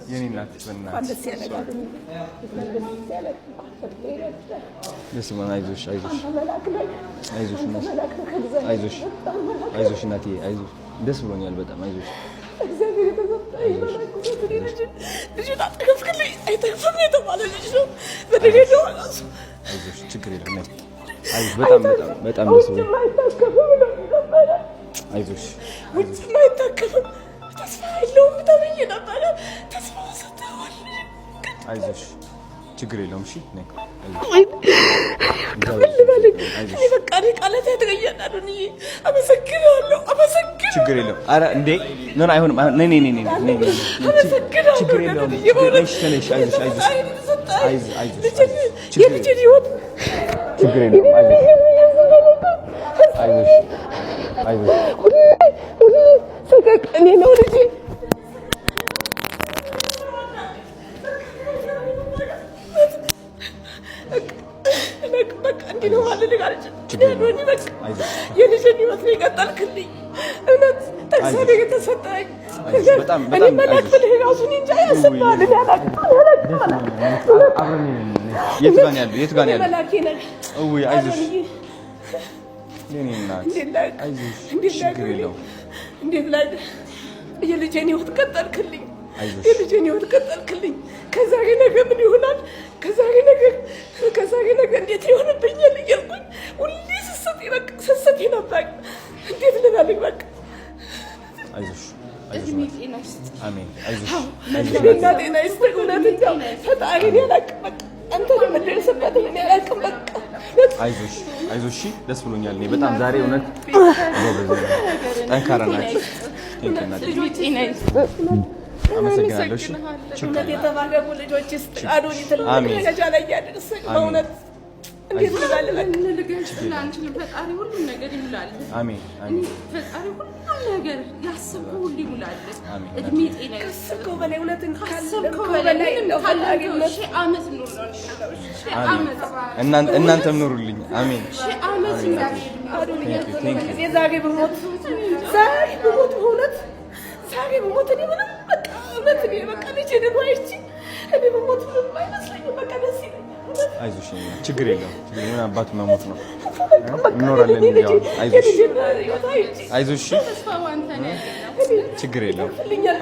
የኔ እናት በእናትሽ ደስ ይበል። አይዞሽ አይዞሽ አይዞሽ አይዞሽ አይዞሽ እናቴ አይዞሽ። ደስ ብሎኛል በጣም አይዞሽ። እግዚአብሔር የተሰጠኝ ልጅ አጠገፍክልኝ አይተርፍም የተባለ ልጅ ነው። በደገደው ራሱ አይዞሽ ችግር የለም። አይዞሽ በጣም በጣም በጣም ደስ ብሎኛል። አይዞሽ ውጭ ማይታከፍም ተስፋ የለውም ተብዬ ነበረ። ተስፋ ሰጥተዋል። አይዞሽ ችግር የለውም። እሺ ነይ በቃ ቃላት ያተገኛል። አመሰግናለሁ አመሰግናለሁ። ችግር የለውም። ኧረ እንዴ ምን አይሆንም። ነይ ነይ ነይ ነይ አመሰግናለሁ። ችግር የለውም። አይዞሽ አይዞሽ አይዞሽ አይዞሽ የልጄን ህይወት ችግር የለውም። አይዞሽ አይዞሽ ሁሌ ሰቀቅ እኔ ነው ልጄ በቃ እንዲህ ነው ማለት ልጋለች። የልጄን ህይወት ነው የቀጠልክልኝ። እውነት ተግሳሌ የተሰጠኝ እኔ መላክ ብልህ ራሱ እኔ እንጃ ያስባል። እኔ አላውቅም። የት ጋር ነው ያለው? የት ጋር ነው ያለው? መላኬ ነህ። ውይ አይዞሽ የኔ እናት አይዞሽ ችግር የለውም። እንዴት ላይ የልጄን ህይወት ቀጠልክልኝ። የልጄን ህይወት ቀጠልክልኝ። ከዛሬ ነገ ምን ይሆናል? ከዛሬ ነገ እንዴት ይሆንብኛል እያልኩኝ ሁሌ ስሰት ነበር። እንዴት ልበልህ? በቃ አይዞሽ እድሜ ጤና ይስጥ። አሜን። አይዞሽ እድሜና ጤና ይስጥ። እውነት እንደው ፈጣሪን ያላቅም በቃ አንተ የምትደርስበትን እኔ አላውቅም። በቃ አይዞሽ አይዞሽ ደስ ብሎኛል። እኔ በጣም ዛሬ እውነት ጠንካራ ናችሁ። እድሜ ጤና ይስጥ። አመሰግናለሁ። እሺ እውነት የተባረኩ ልጆች ይስጥ። አዶኒ ትልቅ ደረጃ ላይ ያደርሰኝ በእውነት እንዴት ልበልህ? ፈጣሪ ሁሉም ነገር ይሙላል። አሜን አሜን። ፈጣሪ ሁሉም ነገር ያስበው ሁሉ ይሙላል። እድሜ ጤና ካሰብከው በላይ እውነትን ካሰብከው በላይ ነው። ሺህ ዓመት ኑር ነው። እናንተም ኑሩልኝ። አሜን። ሺህ ዓመት አዶኒ ዛሬ በሞት በእውነት ዛሬ በሞት እኔ ምንም በቃ እውነት እኔ በቃ ልጄ ደግሞ አይቼ እኔ በሞት ምንም አይመስለኝም። በቃ ደስ ይለኛል። አይዞሽ ችግር የለውም። ምን አባቱ መሞት ነው እንኖራለን። ያው አይዞሽ አይዞሽ ችግር የለውም።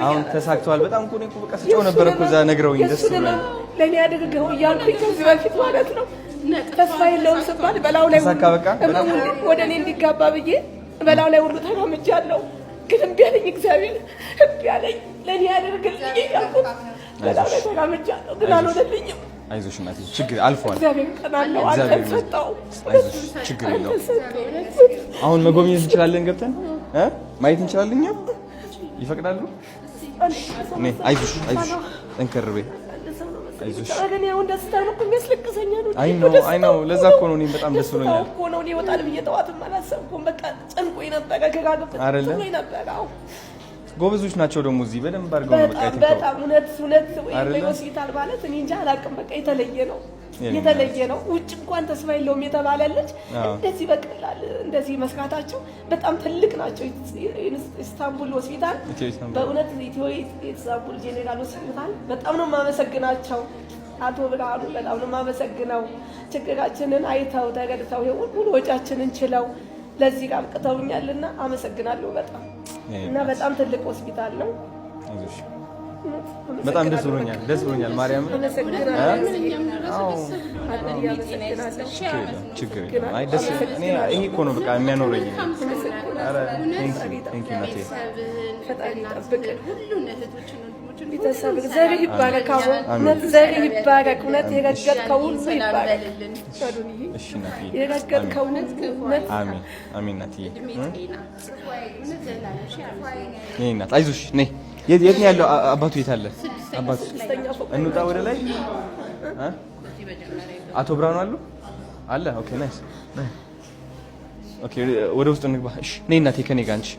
አሁን ተሳክቷል። በጣም እኮ ነው በቃ ስጮህ ነበር እኮ እዛ ነግረውኝ ደስ ብሎኝ ለኔ አድርገው እያልኩኝ ከዚህ በፊት ማለት ነው ተስፋ የለውም ስባል በላው ላይ ተሳካ። በቃ ወደ እኔ እንዲጋባ ብዬ በላው ላይ ሁሉ ተራምጃለሁ። ግን እምቢ አለኝ እግዚአብሔር እምቢ አለኝ። ለኔ ያደርግልኝ እያልኩት በላው ላይ ተራምጃለሁ፣ ግን አልሆነልኝም። አይዞሽ እናቴ ችግር አልፏል። እግዚአብሔር ቀናለው አልተሰጠው። አይዞሽ ችግር የለውም። አሁን መጎብኘት እንችላለን፣ ገብተን ማየት እንችላለን። እኛ ይፈቅዳሉ? አይዞሽ አይዞሽ ጠንከር በይ። አይዞሽ አይ ነው ለዛ እኮ ነው እኔም በጣም ደስ ብሎኛል እኮ ነው። እኔ ይወጣል ብዬ ጠዋትም አላሰብኩም። በቃ ጨንቆኝ ነበረ። ከጋግብት ብሎኝ ነበረ። ጎበዞች ናቸው ደግሞ እዚህ በደንብ አድርገው ነው በቃ በጣም እውነት ወይ ሆስፒታል ማለት እኔ እንጃ አላውቅም። በቃ የተለየ ነው። ውጭ እንኳን ተስፋ የለውም የተባለልጅ እንደዚህ በቀላል እንደዚህ መስራታቸው በጣም ትልቅ ናቸው። ኢስታንቡል ሆስፒታል በእውነት ኢስታንቡል ጄኔራል ሆስፒታል በጣም ነው የማመሰግናቸው። አቶ ብርሃኑ በጣም ነው የማመሰግነው። ችግራችንን አይተው ተረድተው ሁሉ ወጫችንን ችለው ለዚህ ጋር አብቅተውኛልና አመሰግናለሁ በጣም እና በጣም ትልቅ ሆስፒታል ነው። አይዞሽ በጣም ደስ ብሎኛል። ማርያም ችግር አይ ደስ እኔ ይሄ እኮ ነው በቃ የሚያኖረኝ። ኧረ ቴንክ ዩ ናቴ ፈጣሪ ይጠብቅህ። ቤተሰብ ዘርህ ይባረክ። እውነት ዘርህ ይባረክ። እውነት የረገጥከው ሁሉ ይባረክ። እሺ ናቴ የረገጥከው እውነት አሜን አሜን ናቴ ነይ እናት አይዞሽ ነይ። የት ነው ያለው አባቱ? የት አለ አባቱ? እንውጣ ወደ ላይ። አቶ ብርሃኑ አለ። ኦኬ ናይስ። ኦኬ ወደ ውስጥ እንግባ። እሺ ነይ እናቴ ከኔ ጋር አንቺ